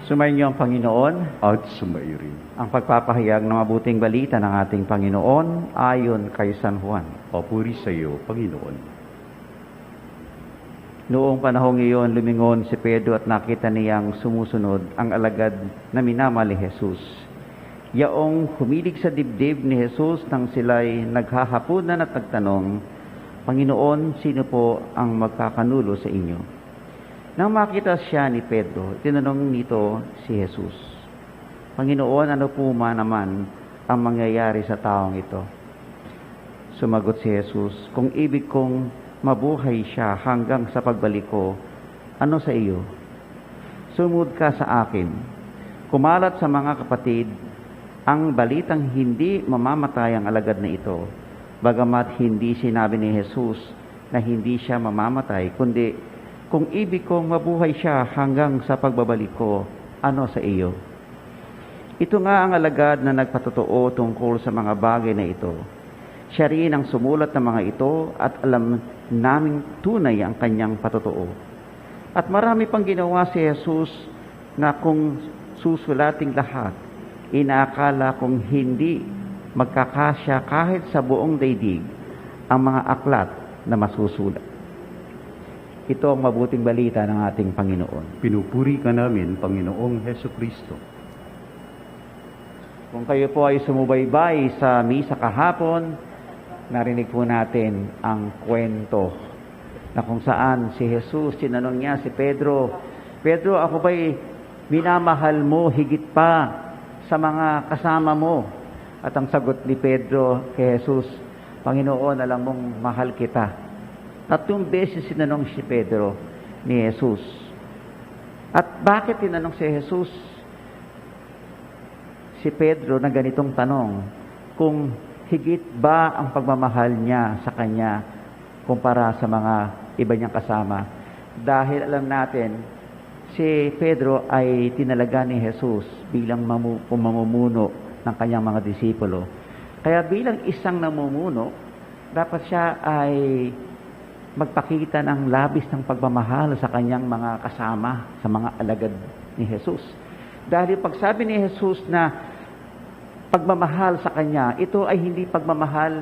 Sumainyo ang Panginoon at sumayo rin. ang pagpapahayag ng mabuting balita ng ating Panginoon ayon kay San Juan. Papuri sa iyo, Panginoon. Noong panahong iyon, lumingon si Pedro at nakita niyang sumusunod ang alagad na minamahal ni Jesus. Yaong humilig sa dibdib ni Jesus nang sila'y naghahapunan at nagtanong, Panginoon, sino po ang magkakanulo sa inyo? Nang makita siya ni Pedro, tinanong nito si Jesus, Panginoon, ano po naman ang mangyayari sa taong ito? Sumagot si Jesus, kung ibig kong mabuhay siya hanggang sa pagbalik ko, ano sa iyo? Sumunod ka sa akin. Kumalat sa mga kapatid ang balitang hindi mamamatay ang alagad na ito, bagamat hindi sinabi ni Jesus na hindi siya mamamatay, kundi kung ibig kong mabuhay siya hanggang sa pagbabalik ko, ano sa iyo? Ito nga ang alagad na nagpatotoo tungkol sa mga bagay na ito. Siya rin ang sumulat ng mga ito at alam naming tunay ang kanyang patotoo. At marami pang ginawa si Jesus na kung susulating lahat, inaakala kong hindi magkakasya kahit sa buong daigdig ang mga aklat na masusulat. Ito ang mabuting balita ng ating Panginoon. Pinupuri ka namin, Panginoong Heso Kristo. Kung kayo po ay sumubaybay sa misa kahapon, narinig po natin ang kwento na kung saan si Jesus, tinanong niya si Pedro, Pedro, ako ba'y minamahal mo higit pa sa mga kasama mo? At ang sagot ni Pedro kay Jesus, Panginoon, alam mong mahal kita. 3 beses sinanong si Pedro ni Jesus. At bakit tinanong si Jesus si Pedro na ganitong tanong? Kung higit ba ang pagmamahal niya sa kanya kumpara sa mga iba niyang kasama? Dahil alam natin, si Pedro ay tinalaga ni Jesus bilang mamumuno ng kanyang mga disipulo. Kaya bilang isang namumuno, dapat siya ay magpakita ng labis ng pagmamahal sa kanyang mga kasama, sa mga alagad ni Jesus. Dahil pagsabi ni Jesus na pagmamahal sa kanya, ito ay hindi pagmamahal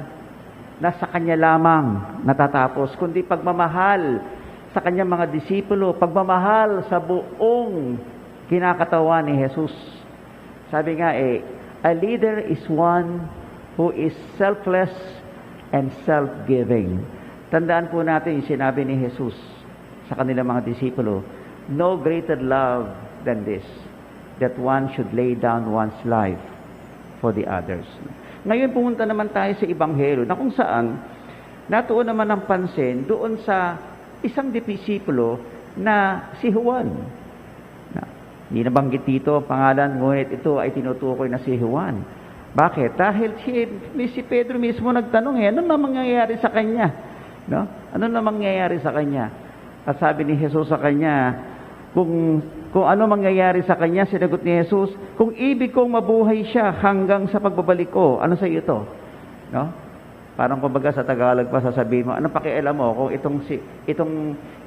na sa kanya lamang natatapos, kundi pagmamahal sa kanyang mga disipulo, pagmamahal sa buong kinakatawan ni Jesus. Sabi nga a leader is one who is selfless and self-giving. Tandaan po natin yung sinabi ni Jesus sa kanilang mga disipulo, no greater love than this, that one should lay down one's life for the others. Ngayon pumunta naman tayo sa Ebanghelyo na kung saan natuon naman ang pansin doon sa isang disipulo na si Juan. Hindi nabanggit dito ang pangalan, ngunit ito ay tinutukoy na si Juan. Bakit? Dahil si Pedro mismo nagtanong, ano na mangyayari sa kanya? No? Ano na mangyayari sa kanya? At sabi ni Jesus sa kanya, kung ano mangyayari sa kanya, sinagot ni Jesus, kung ibig kong mabuhay siya hanggang sa pagbabalik ko, ano sa iyo ito? No? Parang kumbaga sa Tagalog pa sasabihin mo, anong pakialam mo kung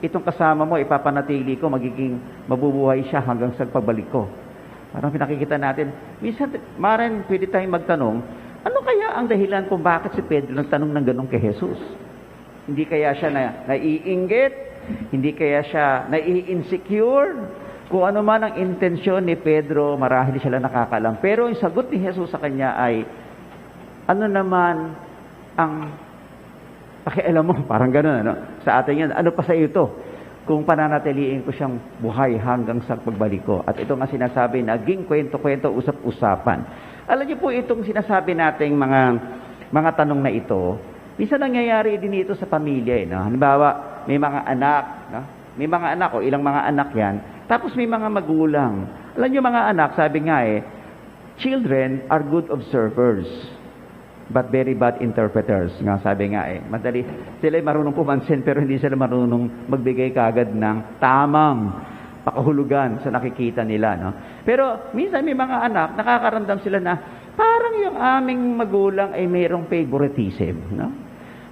itong kasama mo ipapanatili ko, magiging mabubuhay siya hanggang sa pagbalik ko. Parang pinakikita natin, minsan, maaaring pwede tayong magtanong, ano kaya ang dahilan kung bakit si Pedro nagtanong ng ganun kay Jesus? Hindi kaya siya naiinggit? Hindi kaya siya nai-insecure? Kung ano man ang intensyon ni Pedro, marahil siya lang nakakalam. Pero yung sagot ni Jesus sa kanya ay, ano naman ang pakialam mo? Parang gano'n, ano? Sa atin yan, ano pa sa iyo ito? Kung pananatiliin ko siyang buhay hanggang sa pagbalik ko. At ito nga sinasabi, naging kwento-kwento, usap-usapan. Alam niyo po itong sinasabi nating mga tanong na ito, minsan nangyayari din ito sa pamilya. No? Halimbawa, may mga anak. No? May mga anak o ilang mga anak yan. Tapos may mga magulang. Alam niyo mga anak, sabi nga children are good observers, but very bad interpreters. Nga sabi nga madali. Sila ay marunong pumansin, pero hindi sila marunong magbigay kagad ng tamang pakahulugan sa nakikita nila. No? Pero minsan may mga anak, nakakaramdam sila na parang yung aming magulang ay mayroong favoritism. No?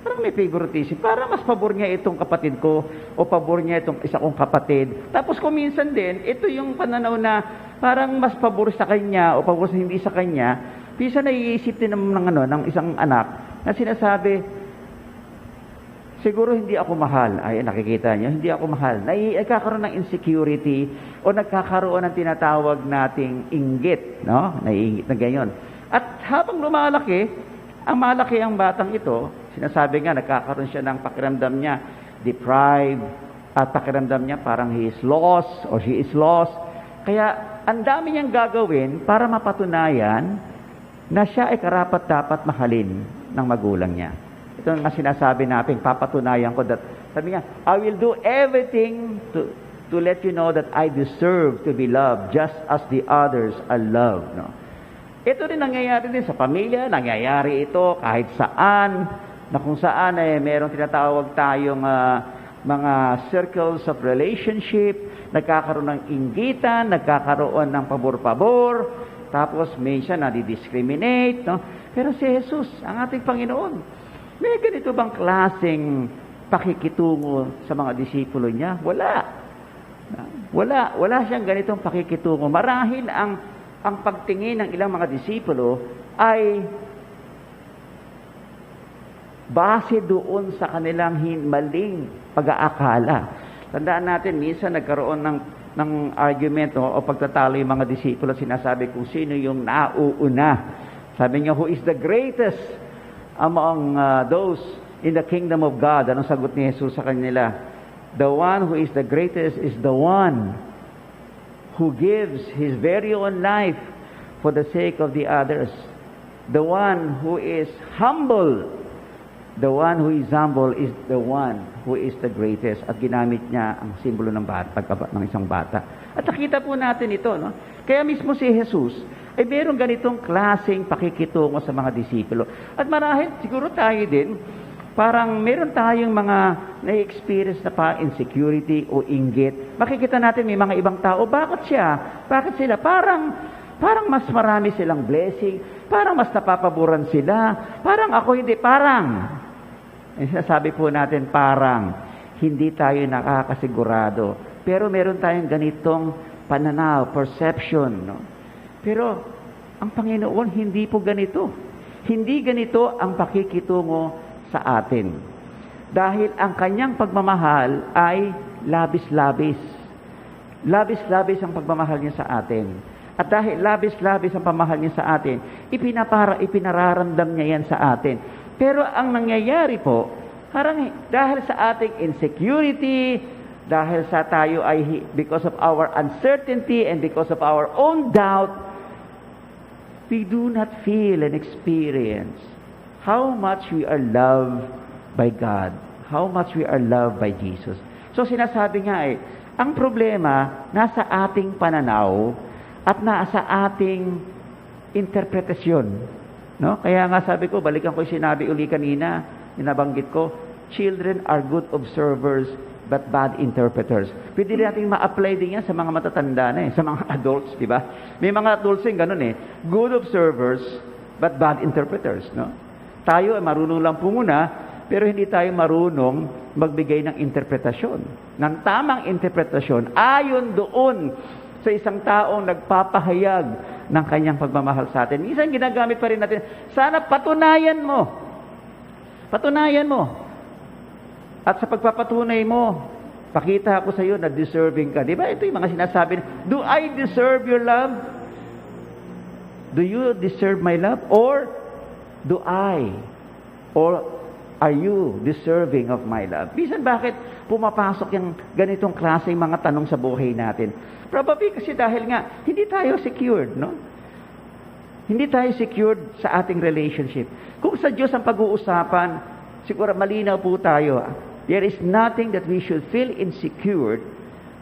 Parang may favoritism. Para mas pabor niya itong kapatid ko o pabor niya itong isa kong kapatid. Tapos kung minsan din, ito yung pananaw na parang mas pabor sa kanya o pabor sa hindi sa kanya. Minsan naiisip din ng isang anak na sinasabi, siguro hindi ako mahal. Ay, nakikita niyo, hindi ako mahal. Nagkakaroon ng insecurity o nagkakaroon ng tinatawag nating inggit, no? Naiingit na ganyan. At habang lumalaki, ang batang ito, sinasabi nga, nagkakaroon siya ng pakiramdam niya, deprived, at pakiramdam niya parang he is lost or she is lost. Kaya, ang dami niyang gagawin para mapatunayan na siya ay karapat-dapat mahalin ng magulang niya. Ito nga sinasabi natin, papatunayan ko that, sabi niya, I will do everything to let you know that I deserve to be loved just as the others are loved. No? Ito rin nangyayari din sa pamilya, nangyayari ito kahit saan, na kung saan merong tinatawag tayong mga circles of relationship, nagkakaroon ng inggitan, nagkakaroon ng pabor-pabor, tapos minsan nadi-discriminate. No? Pero si Jesus, ang ating Panginoon, may ganito bang klaseng pakikitungo sa mga disipulo niya? Wala siyang ganitong pakikitungo. Marahil ang pagtingin ng ilang mga disipulo ay base doon sa kanilang maling pag-aakala. Tandaan natin, minsan nagkaroon ng argument o pagtatalo yung mga disipulo, sinasabi kung sino yung nauuna. Sabi niya, who is the greatest among those in the kingdom of God? Anong sagot ni Jesus sa kanila? The one who is the greatest is the one who gives his very own life for the sake of the others. The one who is humble. The one who is humble is the one who is the greatest. At ginamit niya ang simbolo ng ng isang bata. At nakita po natin ito, no? Kaya mismo si Jesus ay mayroong ganitong klaseng pakikitungo sa mga disipulo. At marahil siguro tayo din, parang meron tayong mga na-experience na insecurity o inggit. Makikita natin may mga ibang tao, bakit sila? Parang mas marami silang blessing, parang mas napapaboran sila, parang ako hindi, sinasabi po natin, hindi tayo nakakasigurado. Pero meron tayong ganitong pananaw, perception, no? Pero ang Panginoon hindi po ganito. Hindi ganito ang pakikitungo sa atin. Dahil ang kanyang pagmamahal ay labis-labis. Labis-labis ang pagmamahal niya sa atin. At dahil labis-labis ang pamahal niya sa atin, ipinararamdam niya yan sa atin. Pero ang nangyayari po, dahil sa ating insecurity, dahil sa tayo ay because of our uncertainty and because of our own doubt, we do not feel and experience how much we are loved by God, how much we are loved by Jesus. So sinasabi nga ang problema nasa ating pananaw at nasa ating interpretasyon. No? Kaya nga sabi ko, balikan ko yung sinabi uli kanina, nabanggit ko, children are good observers but bad interpreters. Pwede natin ma-apply din yan sa mga matatanda sa mga adults, di ba? May mga adults yung ganun good observers but bad interpreters, no? Tayo ay marunong lang po muna, pero hindi tayo marunong magbigay ng interpretasyon. Ng tamang interpretasyon, ayon doon sa isang taong nagpapahayag ng kanyang pagmamahal sa atin. Minsan ginagamit pa rin natin, sana patunayan mo. Patunayan mo. At sa pagpapatunay mo, pakita ako sa iyo na deserving ka. Di ba? Ito yung mga sinasabi. Do I deserve your love? Do you deserve my love? Or do I? Or are you deserving of my love? Minsan bakit pumapasok yung ganitong klaseng mga tanong sa buhay natin? Probably kasi dahil nga, hindi tayo secured, no? Hindi tayo secured sa ating relationship. Kung sa Diyos ang pag-uusapan, siguro malinaw po tayo. There is nothing that we should feel insecure.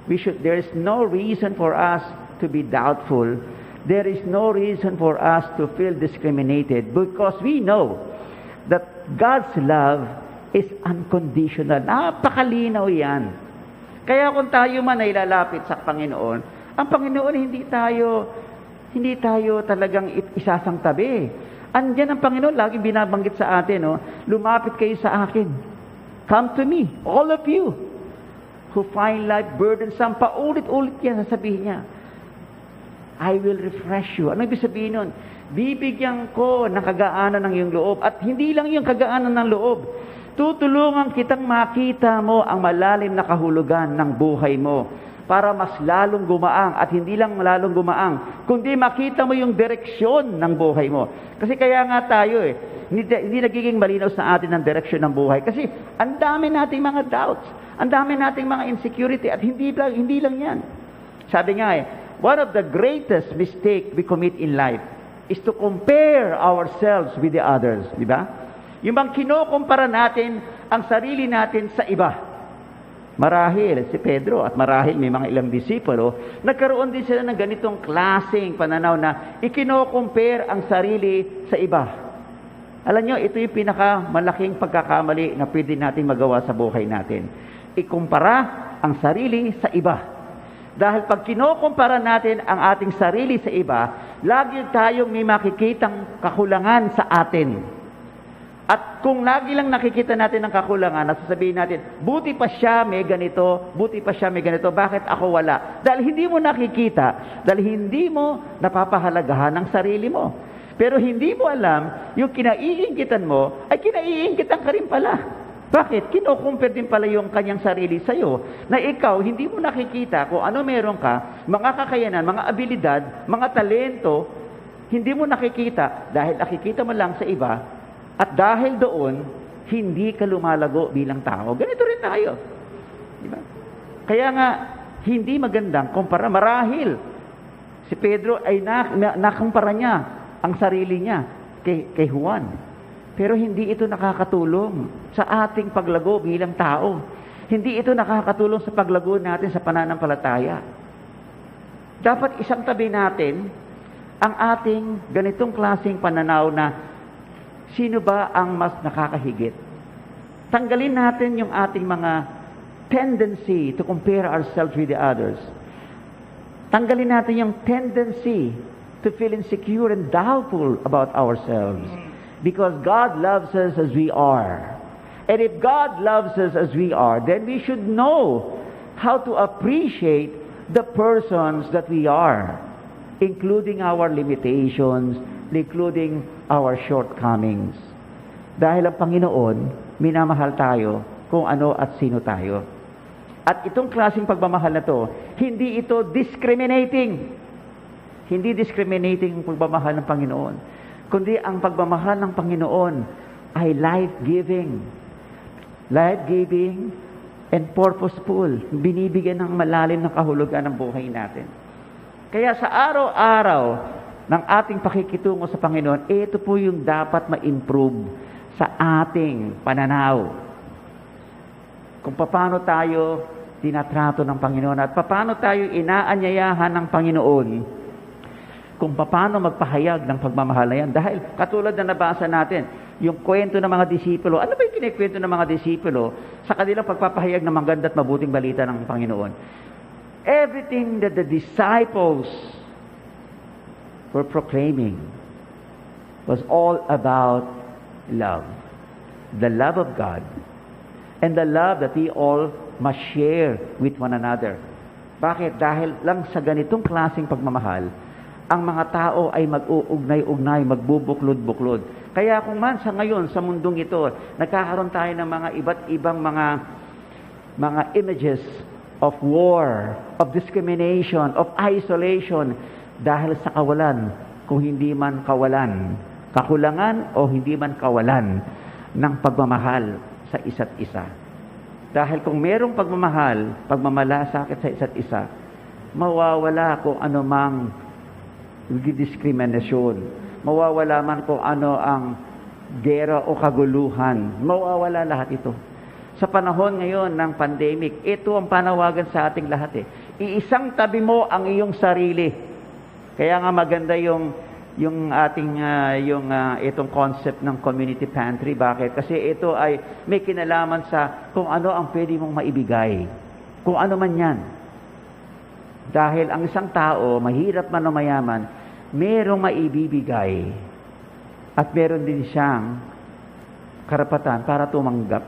There is no reason for us to be doubtful. There is no reason for us to feel discriminated because we know that God's love is unconditional. Napakalinaw yan. Kaya kung tayo man ay lalapit sa Panginoon, ang Panginoon hindi tayo talagang isasangtabi. Andyan ang Panginoon, laging binabanggit sa atin, no? Lumapit kayo sa akin. Come to me, all of you who find life burdensome. Paulit-ulit yan, sasabihin niya. I will refresh you. Ano ibig sabihin nun? Bibigyan ko ng kagaanan ng iyong loob. At hindi lang yung kagaanan ng loob. Tutulungan kitang makita mo ang malalim na kahulugan ng buhay mo para mas lalong gumaang. At hindi lang lalong gumaang, kundi makita mo yung direksyon ng buhay mo. Kasi kaya nga tayo hindi nagiging malinaw sa atin ang direksyon ng buhay. Kasi ang dami nating mga doubts, ang dami nating mga insecurity, at hindi lang yan. Sabi nga one of the greatest mistake we commit in life is to compare ourselves with the others. Di ba? Yung bang kinukumpara natin ang sarili natin sa iba. Marahil si Pedro at marahil may mga ilang disipulo, nagkaroon din sila ng ganitong klaseng pananaw na ikino-compare ang sarili sa iba. Alam nyo, ito yung pinakamalaking pagkakamali na pwede natin magawa sa buhay natin. Ikumpara ang sarili sa iba. Dahil pag kinokumpara natin ang ating sarili sa iba, lagi tayong may makikitang kakulangan sa atin. At kung lagi lang nakikita natin ang kakulangan, nasasabihin natin, buti pa siya may ganito, buti pa siya may ganito, bakit ako wala? Dahil hindi mo nakikita, dahil hindi mo napapahalagahan ang sarili mo. Pero hindi mo alam, yung kinaiinggitan mo, ay kinaiinggitan ka rin pala. Bakit? Kino-compare din pala yung kanyang sarili sa'yo, na ikaw, hindi mo nakikita kung ano meron ka, mga kakayanan, mga abilidad, mga talento, hindi mo nakikita, dahil nakikita mo lang sa iba. At dahil doon, hindi ka lumalago bilang tao. Ganito rin tayo. Diba? Kaya nga, hindi magandang kumpara. Marahil, si Pedro ay nakumpara niya ang sarili niya kay Juan. Pero hindi ito nakakatulong sa ating paglago bilang tao. Hindi ito nakakatulong sa paglago natin sa pananampalataya. Dapat isang tabi natin ang ating ganitong klaseng pananaw na sino ba ang mas nakakahigit? Tanggalin natin yung ating mga tendency to compare ourselves with the others. Tanggalin natin yung tendency to feel insecure and doubtful about ourselves. Because God loves us as we are. And if God loves us as we are, then we should know how to appreciate the persons that we are, including our limitations, including our shortcomings. Dahil ang Panginoon, minamahal tayo kung ano at sino tayo. At itong klaseng pagmamahal na to, hindi ito discriminating. Hindi discriminating ang pagmamahal ng Panginoon. Kundi ang pagmamahal ng Panginoon ay life-giving. Life-giving and purposeful. Binibigyan ng malalim na kahulugan ng buhay natin. Kaya sa araw-araw ng ating pakikitungo sa Panginoon, ito po yung dapat ma-improve sa ating pananaw. Kung paano tayo tinatrato ng Panginoon at paano tayo inaanyayahan ng Panginoon, kung paano magpahayag ng pagmamahal na yan. Dahil katulad na nabasa natin, yung kwento ng mga disipulo, ano ba yung kinikwento ng mga disipulo sa kanilang pagpapahayag ng maganda at mabuting balita ng Panginoon? Everything that the disciples were proclaiming was all about love. The love of God. And the love that we all must share with one another. Bakit? Dahil lang sa ganitong klaseng pagmamahal, ang mga tao ay mag-uugnay-ugnay, magbubuklod-buklod. Kaya kung man sa ngayon, sa mundong ito, nagkakaroon tayo ng mga iba't ibang mga images of war, of discrimination, of isolation, dahil sa kawalan, kung hindi man kawalan, kakulangan o hindi man kawalan ng pagmamahal sa isa't isa. Dahil kung merong pagmamalasakit sa isa't isa, mawawala kung ano mang diskriminasyon, mawawala man kung ano ang gera o kaguluhan, mawawala lahat ito. Sa panahon ngayon ng pandemic, ito ang panawagan sa ating lahat. Iisang tabi mo ang iyong sarili. Kaya nga maganda yung ating itong concept ng community pantry. Bakit? Kasi ito ay may kinalaman sa kung ano ang pwede mong maibigay. Kung ano man yan. Dahil ang isang tao, mahirap man o mayaman, merong maibibigay. At meron din siyang karapatan para tumanggap.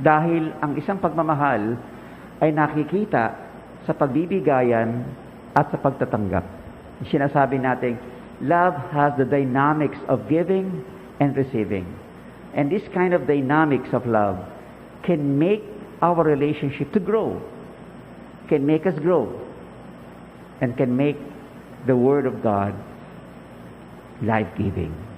Dahil ang isang pagmamahal ay nakikita sa pagbibigayan at sa pagtatanggap. Sinasabi natin, love has the dynamics of giving and receiving. And this kind of dynamics of love can make our relationship to grow, can make us grow, and can make the Word of God life-giving.